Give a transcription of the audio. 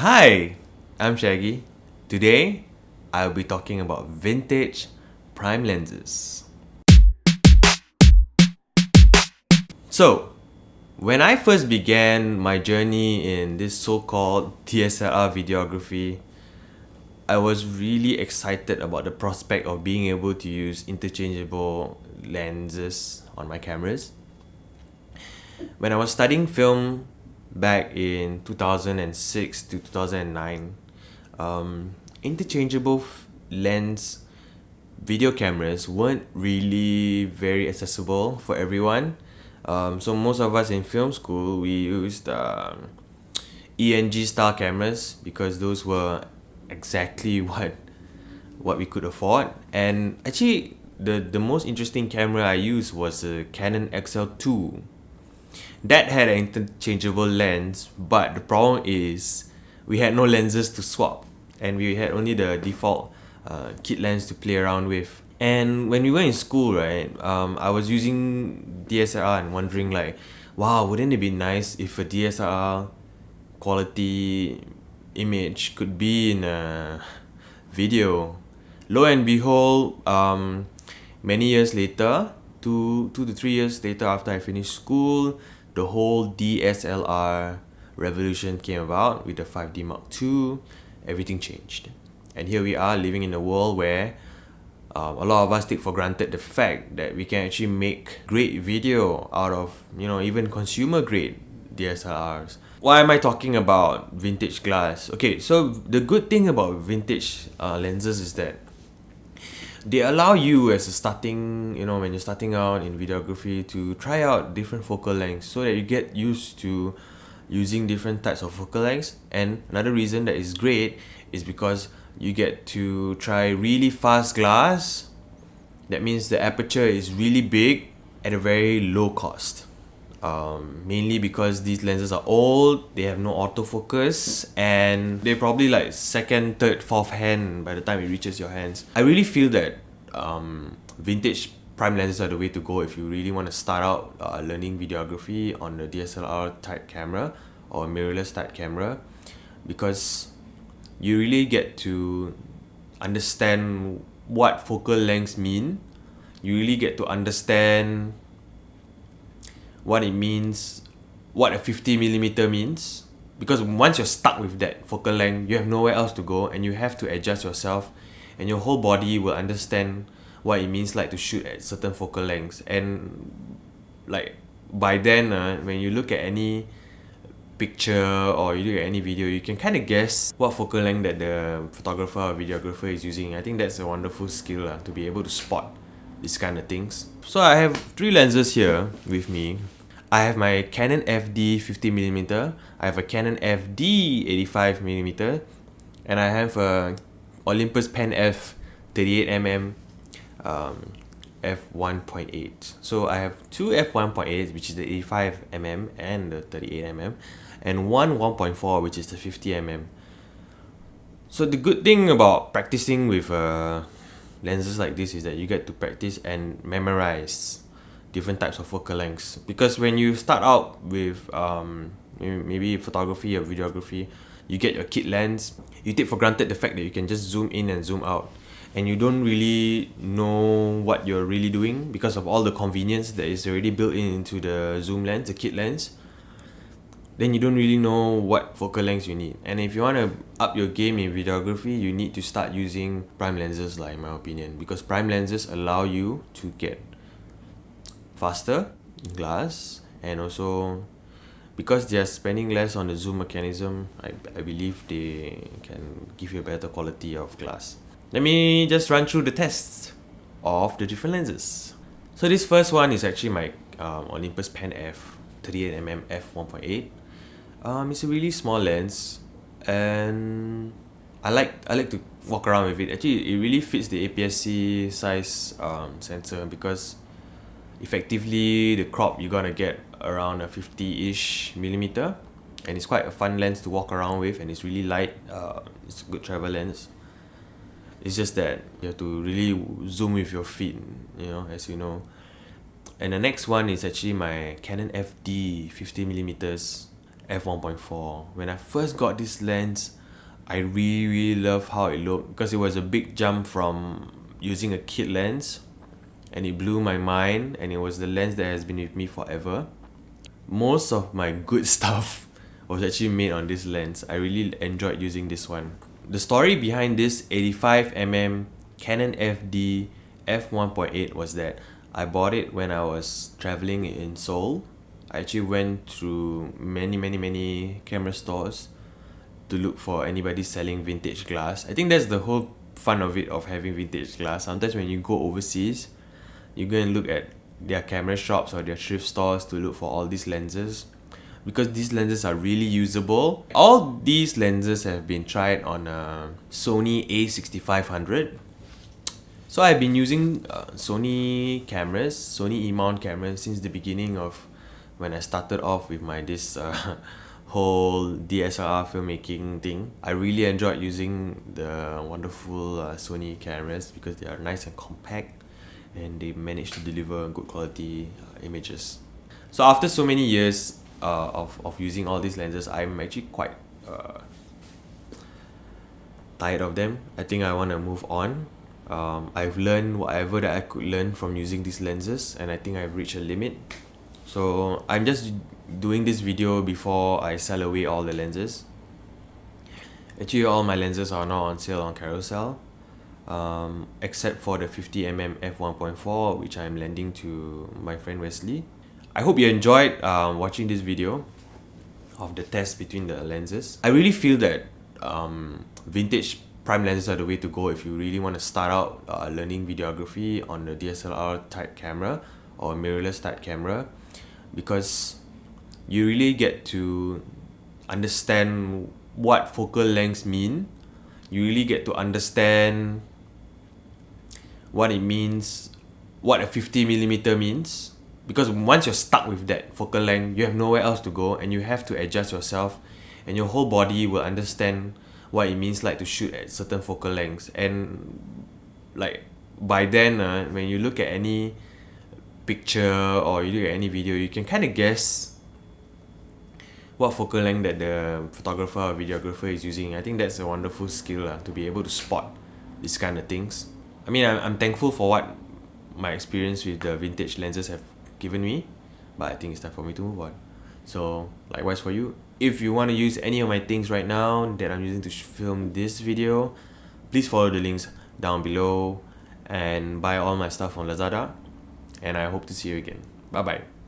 Hi, I'm Shaggy. Today, I'll be talking about vintage prime lenses. So, when I first began my journey in this so-called DSLR videography, I was really excited about the prospect of being able to use interchangeable lenses on my cameras. When I was studying film back in 2006 to 2009, interchangeable lens video cameras weren't really very accessible for everyone. So most of us in film school, we used ENG style cameras because those were exactly what we could afford. And actually, the most interesting camera I used was a Canon XL2 that had an interchangeable lens, but the problem is we had no lenses to swap, and we had only the default kit lens to play around with. And when we were in school, right, I was using DSLR and wondering like, wow, wouldn't it be nice if a DSLR quality image could be in a video? Lo and behold, many years later, two to 3 years later after I finished school, the whole DSLR revolution came about with the 5D Mark II. Everything changed. And here we are living in a world where a lot of us take for granted the fact that we can actually make great video out of, even consumer grade DSLRs. Why am I talking about vintage glass? Okay, so the good thing about vintage lenses is that they allow you as a starting, when you're starting out in videography, to try out different focal lengths so that you get used to using different types of focal lengths. And another reason that is great is because you get to try really fast glass. That means the aperture is really big at a very low cost. Mainly because these lenses are old, they have no autofocus, and they're probably like second, third, fourth hand by the time it reaches your hands. I really feel that vintage prime lenses are the way to go if you really want to start out learning videography on a DSLR type camera or mirrorless type camera, because you really get to understand what focal lengths mean. You really get to understand what it means, what a 50mm means. Because once you're stuck with that focal length, you have nowhere else to go, and you have to adjust yourself, and your whole body will understand what it means like to shoot at certain focal lengths. And like by then, when you look at any picture or you look at any video, you can kind of guess what focal length that the photographer or videographer is using. I think that's a wonderful skill to be able to spot these kind of things. So I have three lenses here with me. I have my Canon FD 50mm, I have a Canon FD 85mm, and I have a Olympus Pen F 38mm f1.8. So I have two f1.8, which is the 85mm and the 38mm, and one 1.4, which is the 50mm. So the good thing about practicing with lenses like this is that you get to practice and memorize different types of focal lengths. Because when you start out with maybe photography or videography, you get your kit lens, you take for granted the fact that you can just zoom in and zoom out, and you don't really know what you're really doing because of all the convenience that is already built into the zoom lens, the kit lens. Then you don't really know what focal lengths you need. And if you want to up your game in videography, you need to start using prime lenses, like in my opinion, because prime lenses allow you to get faster in glass, and also because they are spending less on the zoom mechanism, I believe they can give you a better quality of glass. Let me just run through the tests of the different lenses. So this first one is actually my Olympus Pen F 38mm f1.8. It's a really small lens, and I like to walk around with it. Actually, it really fits the APS-C size sensor, because effectively the crop you're gonna get around a 50-ish millimeter, and it's quite a fun lens to walk around with, and it's really light. It's a good travel lens. It's just that you have to really zoom with your feet, as you know. And the next one is actually my Canon FD 50mm f1.4. When I first got this lens, I really love how it looked, because it was a big jump from using a kit lens, and it blew my mind, and it was the lens that has been with me forever. Most of my good stuff was actually made on this lens. I really enjoyed using this one. The story behind this 85mm Canon FD f1.8 was that I bought it when I was traveling in Seoul. I actually went through many camera stores to look for anybody selling vintage glass. I think that's the whole fun of it, of having vintage glass. Sometimes when you go overseas, you go and look at their camera shops or their thrift stores to look for all these lenses, because these lenses are really usable. All these lenses have been tried on a Sony a6500. So I've been using Sony cameras, Sony E-mount cameras, since the beginning of when I started off with my whole DSLR filmmaking thing. I really enjoyed using the wonderful Sony cameras because they are nice and compact, and they manage to deliver good quality images. So after so many years of using all these lenses, I'm actually quite tired of them. I think I want to move on. I've learned whatever that I could learn from using these lenses, and I think I've reached a limit. So I'm just doing this video before I sell away all the lenses. Actually, all my lenses are now on sale on Carousel, except for the 50mm f1.4, which I'm lending to my friend Wesley. I hope you enjoyed watching this video of the test between the lenses. I really feel that vintage prime lenses are the way to go if you really want to start out learning videography on a DSLR type camera or a mirrorless type camera, because you really get to understand what focal lengths mean. You really get to understand what it means, what a 50mm means, because once you're stuck with that focal length, you have nowhere else to go, and you have to adjust yourself, and your whole body will understand what it means like to shoot at certain focal lengths. And like by then, when you look at any picture or you look at any video, you can kind of guess what focal length that the photographer or videographer is using. I think that's a wonderful skill to be able to spot these kind of things. I mean, I'm thankful for what my experience with the vintage lenses have given me, but I think it's time for me to move on. So likewise for you, if you want to use any of my things right now that I'm using to film this video, please follow the links down below and buy all my stuff on Lazada, and I hope to see you again. Bye bye.